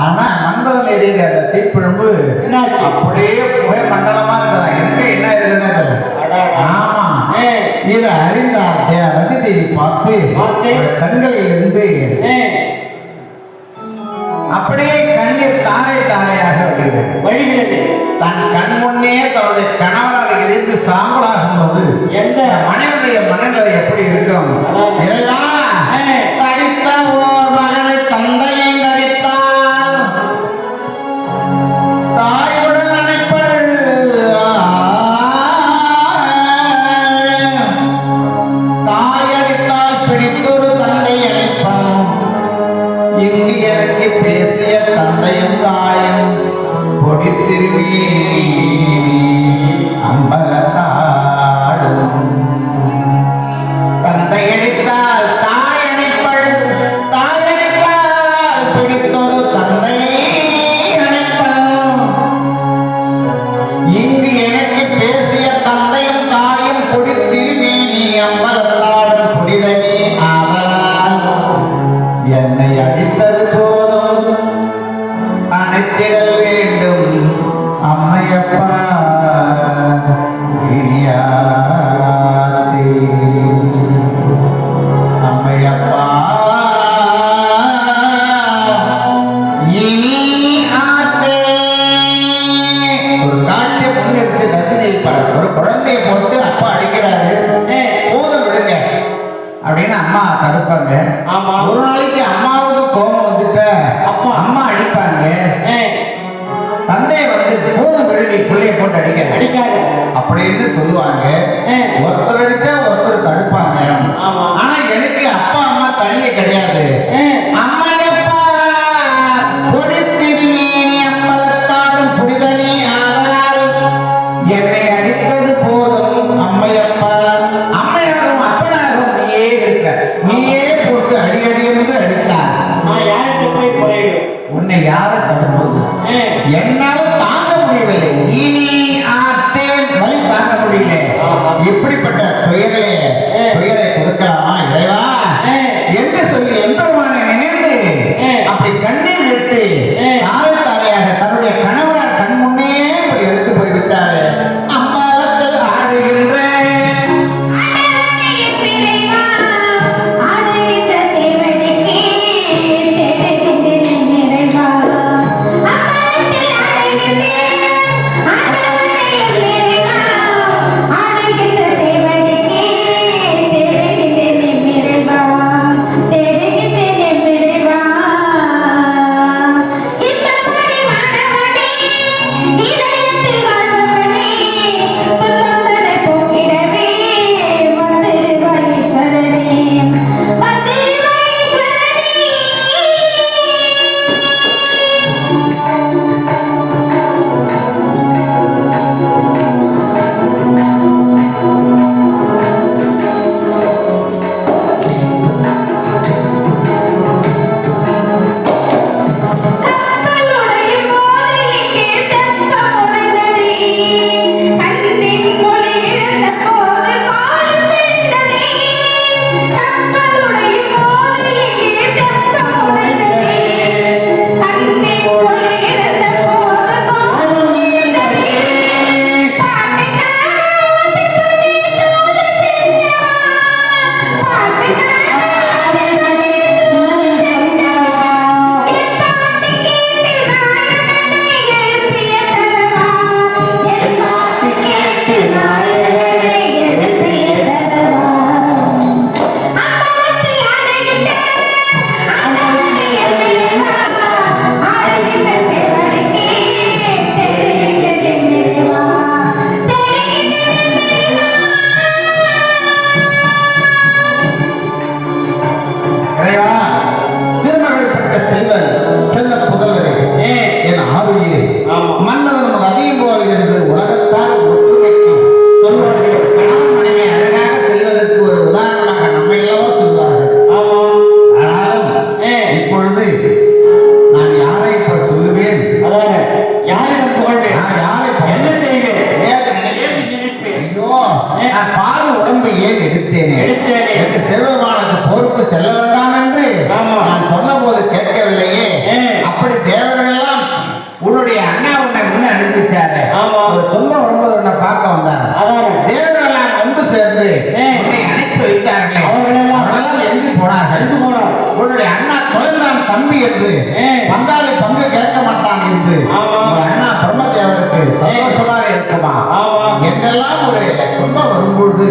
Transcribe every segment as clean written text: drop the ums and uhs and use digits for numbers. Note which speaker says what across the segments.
Speaker 1: ஆனா மண்டலம் எரியுற அந்த தீப்பிழம்பு அப்படியே புகை மண்டலமா இருக்கிறான். எங்க என்ன இருக்குன்னு ஆமா இதை அறிந்த ரதி தேவி பார்த்து கண்களில் இருந்து அப்படியே கண்ணீர் தாரை தாரையாக வழிகிறது. தன் கண் முன்னே தன்னுடைய கணவராக இருந்து சாம்பலாகும் போது மனைவியுடைய மனநிலை எப்படி இருக்கும்? இறைவா, தடித்த ஓர் மகனை தந்தையும் தடித்தால் தாயுடன் நினைப்பது தாயடித்தால் பிடித்தொரு தந்தை அழைப்பான். இங்கு எனக்கு பேசிய தந்தையும் தாயும் பொடித்திருவி அம்பலத்தாடும். தந்தை அடித்தால் தாய் அணைப்பள், தாய் அடித்தால் பிடித்தொரு தந்தை அணைப்பள். இங்கு எனக்கு பேசிய தந்தையும் தாயும் பொடித்திருவி அம்பலத்தாடும் புனிதனே ஆவால். என்னை அடித்தது போதும் அணைத்திடல் வேண்டும் அம்மையப்பா இனியாத்தே. அம்மையப்பா இனி ஆத்தே. ஒரு காட்சியை முன்னெடுத்து ரஜினி படம் ஒரு குழந்தைய போட்டு அப்பா அடிக்கிறாரு. போதும் விடுங்க அப்படின்னு அம்மா தடுப்பாங்க. ஒரு நாளைக்கு அம்மாவுக்கு கோபம் வந்துட்ட அம்மா அடிப்பாங்க. தந்தை வந்து போதும் விடுங்க பிள்ளைய போட்டு அடிக்காது அப்படின்னு சொல்லுவாங்க. ஒருத்தர் அடிச்சா ஒருத்தர் தடுப்பாங்க. ஆனா எனக்கு அப்பா அம்மா தனியே கிடையாது. அம்மையப்பா பொடித்திருவி அம்பலத்தாடும் புனிதனே ஆதால். என்னை அடித்தது போதும் அம்மையப்பா. அம்மையாரும் அப்பனாரும் நீயே இருக்க, நீயே போட்டு அடி அடி என்று அடித்தார். உன்னை யாரை தடுப்பது? என்னால் தாங்க முடியவில்லை. இனி ஆட்டேன் வழி தாங்க முடியல. இப்படிப்பட்ட துயரை கொடுக்கலாமா இறைவா என்று சொல்லி எம்பெருமானை நினைந்து அப்படி கண்ணீர் விட்டு தாரை தாரையாக தன்னுடைய கணவனார் கண் முன்னே இப்படி எடுத்து போய்விட்டாரு. அம்பாலத்தில் ஆடுகின்ற
Speaker 2: தேவன்
Speaker 1: என்று பங்காளி பங்கு கேட்க மாட்டான் என்று அண்ணா பிரம்மதேவருக்கு சந்தோஷமாக இருக்குமா என்றெல்லாம் ஒரு துன்பம் வரும்பொழுது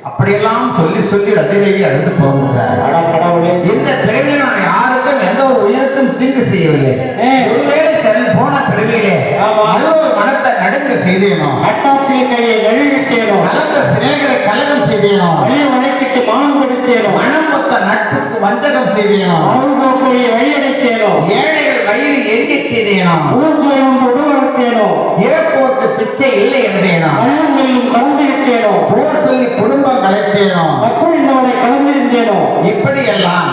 Speaker 1: அப்படியெல்லாம் சொல்லி சொல்லி ரதிதேவி அழுது போகிறார். இந்த பிறவில நான் யாருக்கும் எந்த ஒரு உயிருக்கும் தீங்கு செய்யவில்லை. ஒருவேளை சரி போன பிறவிலே நல்ல ஒரு மனத்தை நடுங்க செய்தேனோ,
Speaker 2: கையை நழுவிட்டேனோ,
Speaker 1: கலந்த சிநேகரை கலகம் செய்தேனோ,
Speaker 2: வழிய வழக்கிட்டு மான் கொடுத்தேனோ,
Speaker 1: மனம் மொத்த நட்புக்கு வஞ்சகம் செய்தேனோ,
Speaker 2: அவர்களுடைய வழியடைத்தேனோ,
Speaker 1: ஏழைகள் வயிறு எரியச் செய்தேனோ,
Speaker 2: ஊர்ஜயம் உருவத்தேனோ,
Speaker 1: இறப்போருக்கு பிச்சை இல்லை என்றேனோ,
Speaker 2: கல்லும் கலந்திருத்தேனோ,
Speaker 1: போர் சொல்லி குடும்பம் கலைத்தேனோ,
Speaker 2: தப்புள்ளவனை கலந்திருந்தேனோ,
Speaker 1: இப்படி எல்லாம்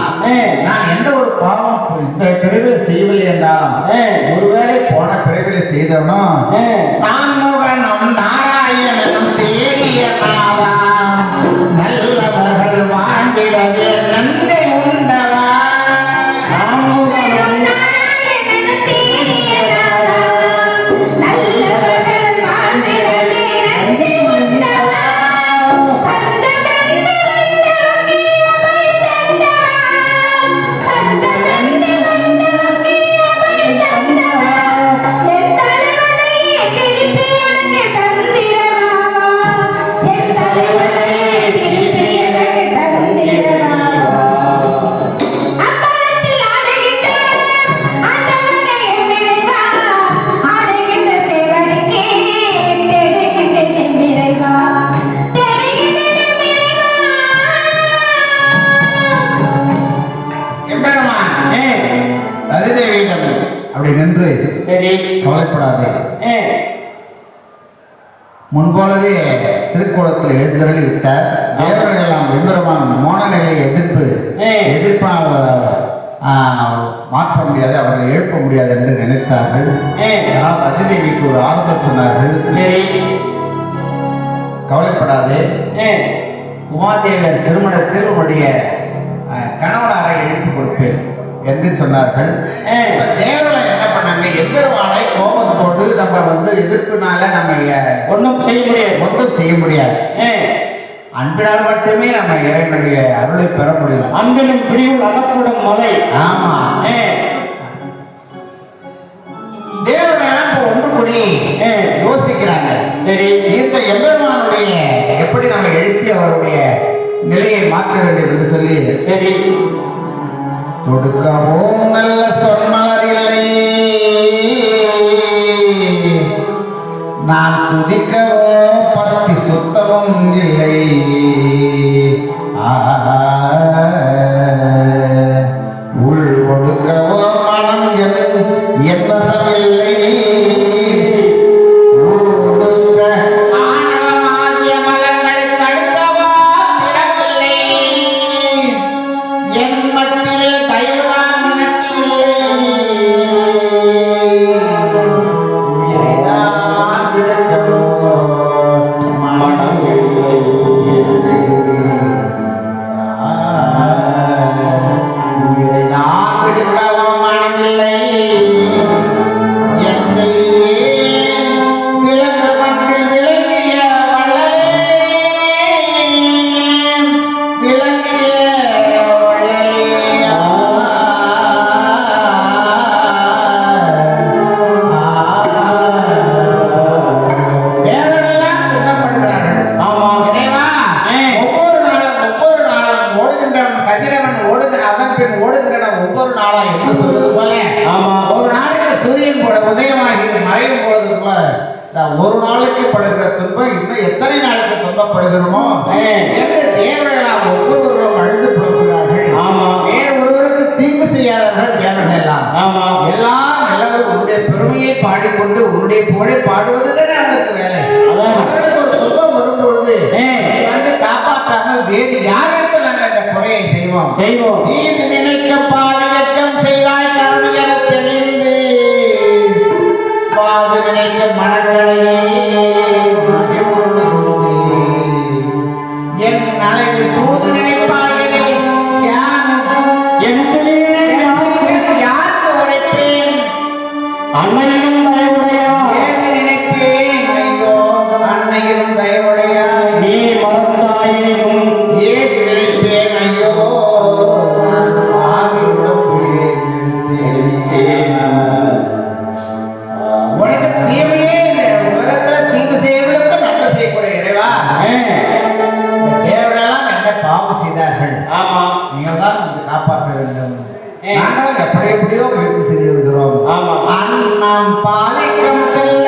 Speaker 1: நான் எந்த ஒரு பாவம் இந்த பிறவில செய்யவில்லை என்றாலும் ஒருவேளை போன பிறவில செய்தவனோ நான் முகனும் நாராயணனும் தேடிய நாளா நல்லவர்கள் வாழ்ந்திடவே நன்மை உண்டவா கவலைப்படாதே. முன்போலவே திருக்கோலத்தில் எழுந்தருளி விட்டார். தேவர்கள் எல்லாம் எம்பெருமான் மோன நிலையை எதிர்ப்பால் மாற்ற முடியாது, அவர்களை எழுப்ப முடியாது என்று நினைத்தார்கள். ஆனால் அதிதேவிக்கு ஒரு ஆறுதல் சொன்னார்கள். கவலைப்படாதே, உமாதேவியர் திருமணத்தில் உன்னுடைய கணவனாரை எழுப்பி கொடுப்பேன் என்று சொன்னார்கள். தேவர்களை என்ன பண்ணாங்க, எம்பெருமானை கோபத்தோடு நம்ம எதிர்ப்புனால நம்ம ஒன்றும் செய்ய முடியாது. அன்பினால் மட்டுமே நம்ம இறைவனுடைய அருளை பெற முடியும்.
Speaker 2: அன்பினும் பிரிவில் அகப்படும் மலை.
Speaker 1: ஆமா, தேவர்களெல்லாம் இப்போ ஒன்று கூடி யோசிக்கிறாங்க. சரி, இந்த எம்பெருமானுடைய எப்படி நம்ம எழுப்பி அவருடைய நிலையை மாற்ற வேண்டும் என்று சொல்லி, சரி தொடுக்கவோ நல்ல சொன்மலர் இல்லை, நான் துதிக்கவோ பத்தி சுத்தமும் இல்லை, உள் ஒடுக்கவோ மனம் என் வசமில்லை, ஒரு நாளைக்கு படுகிற துன்பம் இன்னும் எத்தனை நாளுக்கு துன்பப்படுகிறோமோ என்று தேவர்களால் ஒவ்வொருவரும் அழுது புலம்புகிறார்கள். வேறு ஒருவருக்கு தீங்கு செய்யாதவர்கள் தேவர்கள் எல்லாம். எல்லாம் நல்லவர் உன்னுடைய பெருமையை பாடிக்கொண்டு உன்னுடைய புகழை பாடுவது தானே அவனுக்கு வேலை. அவர்களுக்கு ஒரு துன்பம் வரும்பொழுது காப்பாற்றாமல் வேறு யாருக்கு நாங்கள் அந்த குறையை செய்வோம். நீ நினைக்க பாவியக்கம் செய்தாய் கருணை என தெளிந்து பாது நினைக்க மனங்களை என் நலவி சூது நினைப்பாயினை யாருக்கு உரைப்பேன்,
Speaker 2: அன்னையிலும் தயவுடையா
Speaker 1: நினைப்பேன், ஐயோ அன்னையிலும் தயவுடையா
Speaker 2: நீ மறந்தாயினும்
Speaker 1: ஏது நினைப்பேன், ஐயோ ஆவி உடம்பு எத்தனையோ முயற்சி செய்திருக்கிறோம்.
Speaker 2: ஆமா.
Speaker 1: அன்னம் பாலிக்கும் தெல்ல